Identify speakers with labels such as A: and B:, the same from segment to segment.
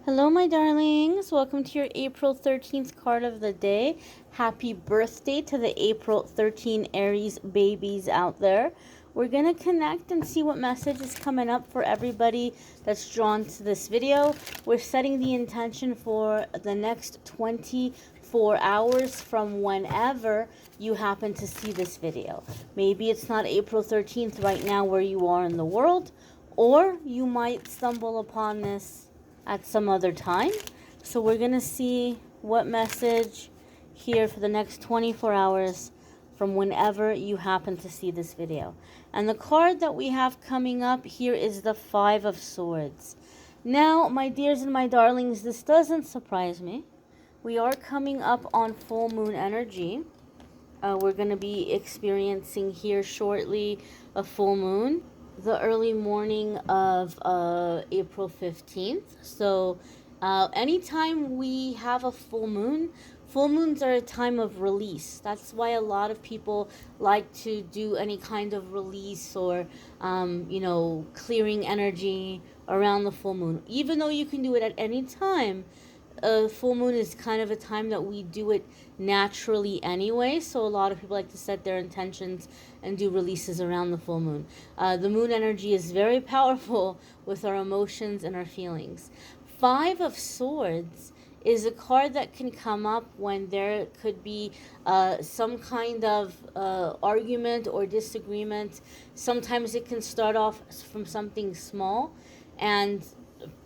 A: Hello, my darlings. Welcome to your April 13th card of the day. Happy birthday to the April 13 Aries babies out there. We're going to connect and see what message is coming up for everybody that's drawn to this video. We're setting the intention for the next 24 hours from whenever you happen to see this video. Maybe it's not April 13th right now where you are in the world, or you might stumble upon this at some other time. So we're going to see what message here for the next 24 hours from whenever you happen to see this video. And the card that we have coming up here is the Five of Swords. Now, my dears and my darlings, this doesn't surprise me. We are coming up on full moon energy. We're going to be experiencing here shortly a full moon, the early morning of April 15th. So anytime we have a full moons are a time of release. That's why a lot of people like to do any kind of release or, clearing energy around the full moon. Even though you can do it at any time, a full moon is kind of a time that we do it naturally anyway, so a lot of people like to set their intentions and do releases around the full moon. The moon energy is very powerful with our emotions and our feelings. Five of Swords is a card that can come up when there could be some kind of argument or disagreement. Sometimes it can start off from something small and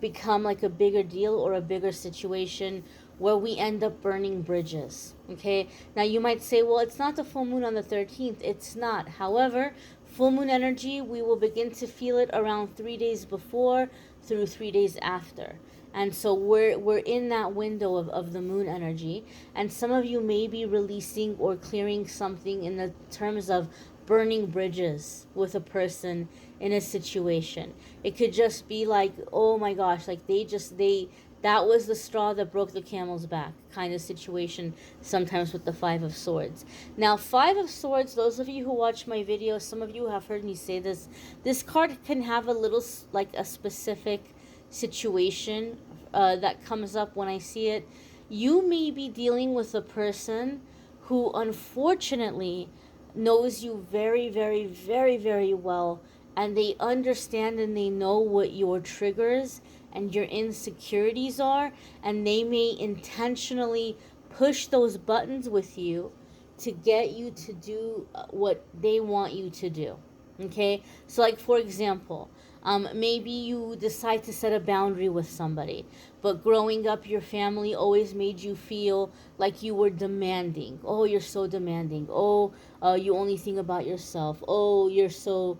A: become like a bigger deal or a bigger situation where we end up burning bridges. Okay, now you might say, well, it's not the full moon on the 13th. It's not. However, full moon energy, we will begin to feel it around 3 days before through 3 days after. And so we're in that window of the moon energy, and some of you may be releasing or clearing something in the terms of burning bridges with a person in a situation. It could just be like, oh my gosh, like that was the straw that broke the camel's back kind of situation, sometimes with the Five of Swords. Now, Five of Swords, those of you who watch my videos, some of you have heard me say this card can have a little, like a specific situation that comes up when I see it. You may be dealing with a person who unfortunately knows you very, very, very, very well, and they understand and they know what your triggers and your insecurities are, and they may intentionally push those buttons with you to get you to do what they want you to do. Okay, so like for example, maybe you decide to set a boundary with somebody, but growing up your family always made you feel like you were demanding. Oh, you're so demanding. Oh, you only think about yourself. Oh, you're so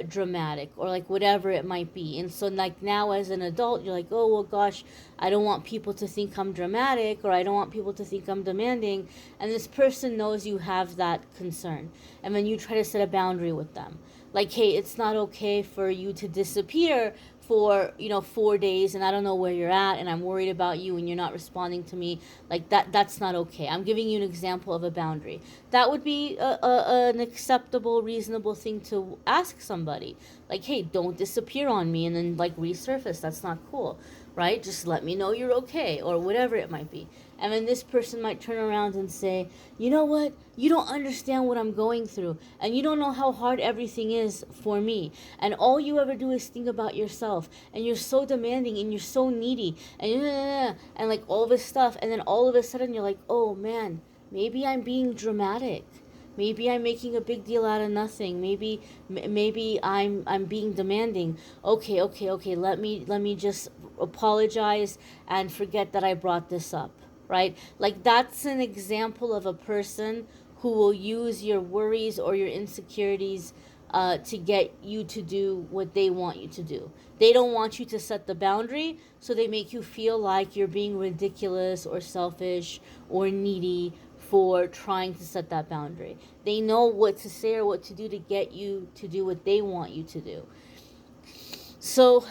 A: dramatic, or like whatever it might be. And so like now as an adult, you're like, oh well gosh, I don't want people to think I'm dramatic, or I don't want people to think I'm demanding. And this person knows you have that concern, and then you try to set a boundary with them, like, hey, it's not okay for you to disappear for 4 days, and I don't know where you're at, and I'm worried about you, and you're not responding to me. Like that's not okay. I'm giving you an example of a boundary. That would be an acceptable, reasonable thing to ask somebody, like, hey, don't disappear on me and then like resurface. That's not cool, right? Just let me know you're okay, or whatever it might be. And then this person might turn around and say, you know what, you don't understand what I'm going through, and you don't know how hard everything is for me, and all you ever do is think about yourself, and you're so demanding, and you're so needy, and like all this stuff. And then all of a sudden you're like, oh man, maybe I'm being dramatic. Maybe I'm making a big deal out of nothing. Maybe I'm being demanding. Okay. Let me just apologize and forget that I brought this up, right? Like that's an example of a person who will use your worries or your insecurities to get you to do what they want you to do. They don't want you to set the boundary, so they make you feel like you're being ridiculous or selfish or needy for trying to set that boundary. They know what to say or what to do to get you to do what they want you to do. So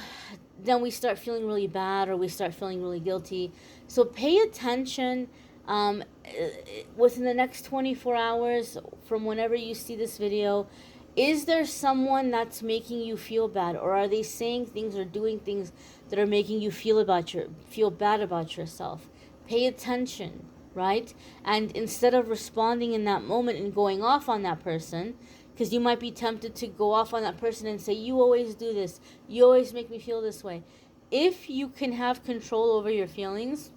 A: then we start feeling really bad, or we start feeling really guilty. So pay attention within the next 24 hours from whenever you see this video. Is there someone that's making you feel bad, or are they saying things or doing things that are making you feel bad about yourself? Pay attention, right? And instead of responding in that moment and going off on that person, because you might be tempted to go off on that person and say, you always do this, you always make me feel this way. If you can have control over your feelings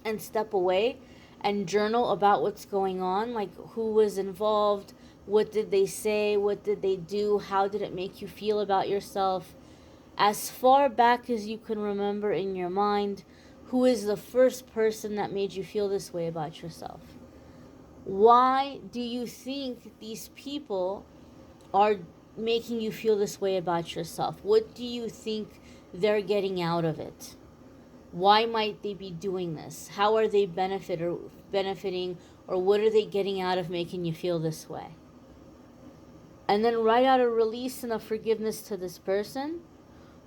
A: and step away and journal about what's going on, like who was involved, what did they say, what did they do, how did it make you feel about yourself, as far back as you can remember in your mind, who is the first person that made you feel this way about yourself? Why do you think these people are making you feel this way about yourself? What do you think they're getting out of it? Why might they be doing this? How are they benefiting, or what are they getting out of making you feel this way? And then write out a release and a forgiveness to this person.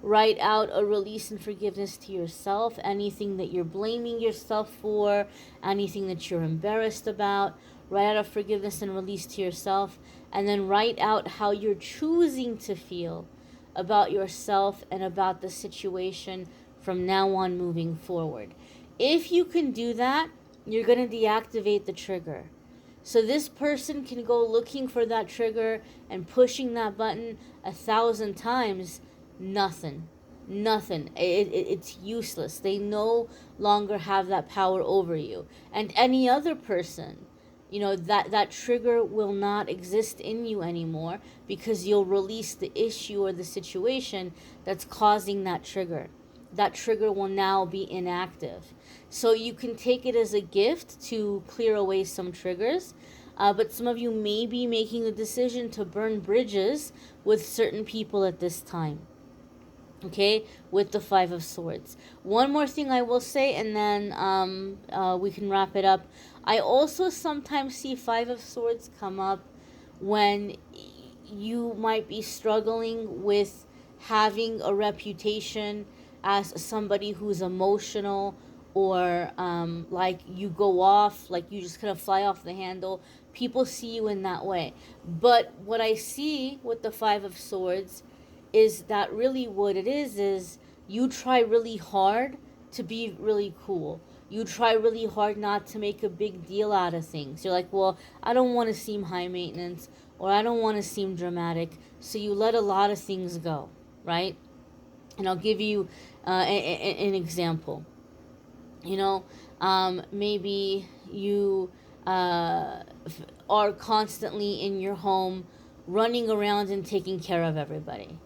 A: Write out a release and forgiveness to yourself, anything that you're blaming yourself for, anything that you're embarrassed about. Write out a forgiveness and release to yourself, and then write out how you're choosing to feel about yourself and about the situation from now on moving forward. If you can do that, you're going to deactivate the trigger. So this person can go looking for that trigger and pushing that button 1,000 times. Nothing. It's useless. They no longer have that power over you. And any other person, that trigger will not exist in you anymore, because you'll release the issue or the situation that's causing that trigger. That trigger will now be inactive. So you can take it as a gift to clear away some triggers. But some of you may be making the decision to burn bridges with certain people at this time. Okay, with the Five of Swords. One more thing I will say, and then we can wrap it up. I also sometimes see Five of Swords come up when you might be struggling with having a reputation as somebody who's emotional, or like you go off, like you just kind of fly off the handle. People see you in that way. But what I see with the Five of Swords is that really what it is you try really hard to be really cool. You try really hard not to make a big deal out of things. You're like, well, I don't want to seem high maintenance, or I don't want to seem dramatic. So you let a lot of things go, right? And I'll give you an example. Maybe you are constantly in your home running around and taking care of everybody,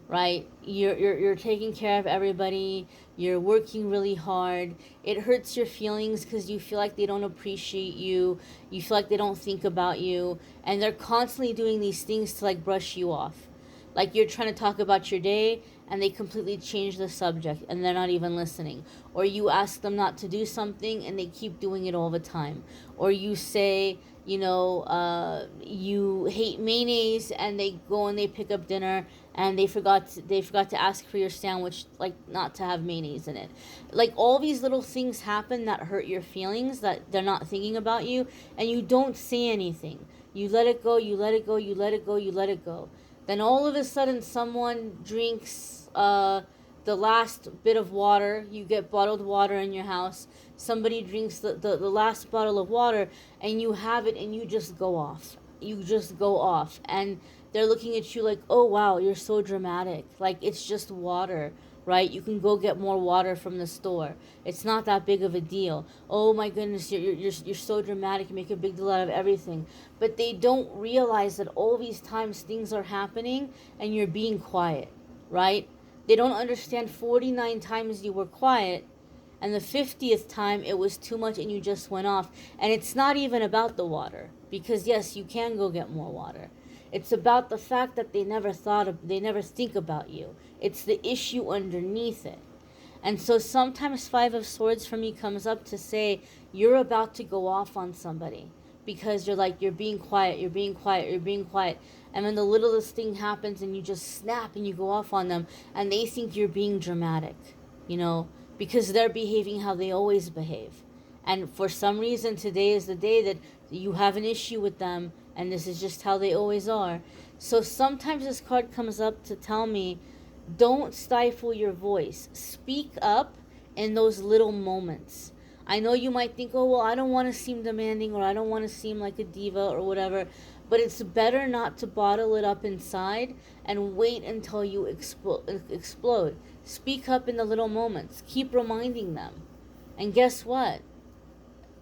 A: right? You're taking care of everybody. You're working really hard. It hurts your feelings because you feel like they don't appreciate you. You feel like they don't think about you. And they're constantly doing these things to like brush you off. Like you're trying to talk about your day and they completely change the subject and they're not even listening. Or you ask them not to do something and they keep doing it all the time. Or you say, you hate mayonnaise, and they go and they pick up dinner and they forgot to ask for your sandwich, like not to have mayonnaise in it. Like all these little things happen that hurt your feelings, that they're not thinking about you, and you don't say anything. You let it go, you let it go, you let it go, you let it go. Then all of a sudden someone drinks the last bit of water. You get bottled water in your house. Somebody drinks the last bottle of water, and you have it, and you just go off. You just go off. And they're looking at you like, oh, wow, you're so dramatic. Like, it's just water, right? You can go get more water from the store. It's not that big of a deal. Oh, my goodness, you're so dramatic. You make a big deal out of everything. But they don't realize that all these times things are happening, and you're being quiet, right? They don't understand 49 times you were quiet, and the 50th time it was too much and you just went off. And it's not even about the water, because yes, you can go get more water. It's about the fact that they never think about you. It's the issue underneath it. And so sometimes Five of Swords for me comes up to say, you're about to go off on somebody, because you're being quiet, you're being quiet, you're being quiet. And then the littlest thing happens and you just snap and you go off on them, and they think you're being dramatic, because they're behaving how they always behave. And for some reason, today is the day that you have an issue with them, and this is just how they always are. So sometimes this card comes up to tell me, don't stifle your voice. Speak up in those little moments. I know you might think, oh, well, I don't want to seem demanding, or I don't want to seem like a diva or whatever, but it's better not to bottle it up inside and wait until you explode. Speak up in the little moments. Keep reminding them. And guess what?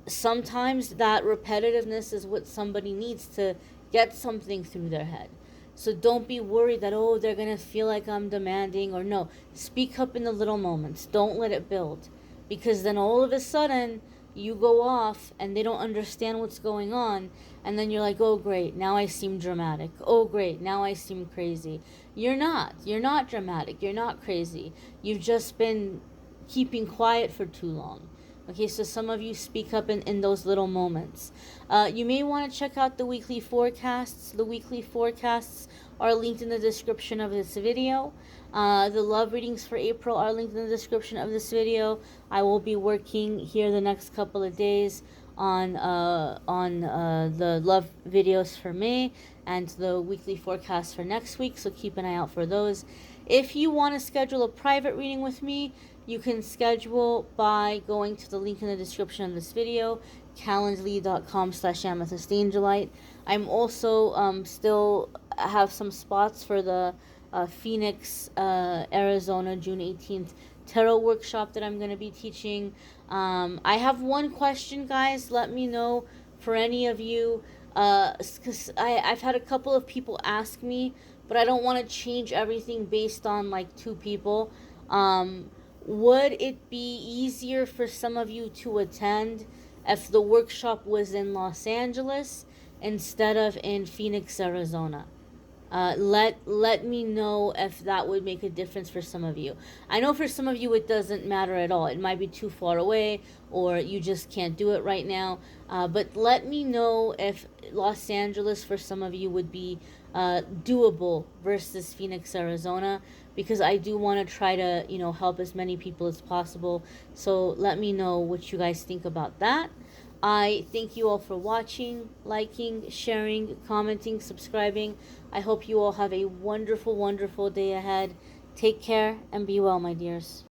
A: Sometimes that repetitiveness is what somebody needs to get something through their head. So don't be worried that, oh, they're going to feel like I'm demanding, or no. Speak up in the little moments. Don't let it build. Because then all of a sudden, you go off and they don't understand what's going on. And then you're like, oh, great, now I seem dramatic. Oh, great, now I seem crazy. You're not. You're not dramatic. You're not crazy. You've just been keeping quiet for too long. Okay, so some of you speak up in those little moments. You may want to check out the weekly forecasts. The weekly forecasts are linked in the description of this video. The love readings for April are linked in the description of this video. I will be working here the next couple of days on the love videos for May and the weekly forecast for next week, so keep an eye out for those. If you want to schedule a private reading with me, you can schedule by going to the link in the description of this video, calendly.com/amethystangelite. I'm also still have some spots for the Phoenix, Arizona, June 18th tarot workshop that I'm going to be teaching. I have one question, guys. Let me know for any of you, because I've had a couple of people ask me, but I don't want to change everything based on like 2 people. Would it be easier for some of you to attend if the workshop was in Los Angeles instead of in Phoenix, Arizona? Let me know if that would make a difference for some of you. I know for some of you it doesn't matter at all. It might be too far away, or you just can't do it right now. But let me know if Los Angeles for some of you would be doable versus Phoenix, Arizona, because I do want to try to, help as many people as possible. So let me know what you guys think about that. I thank you all for watching, liking, sharing, commenting, subscribing. I hope you all have a wonderful, wonderful day ahead. Take care and be well, my dears.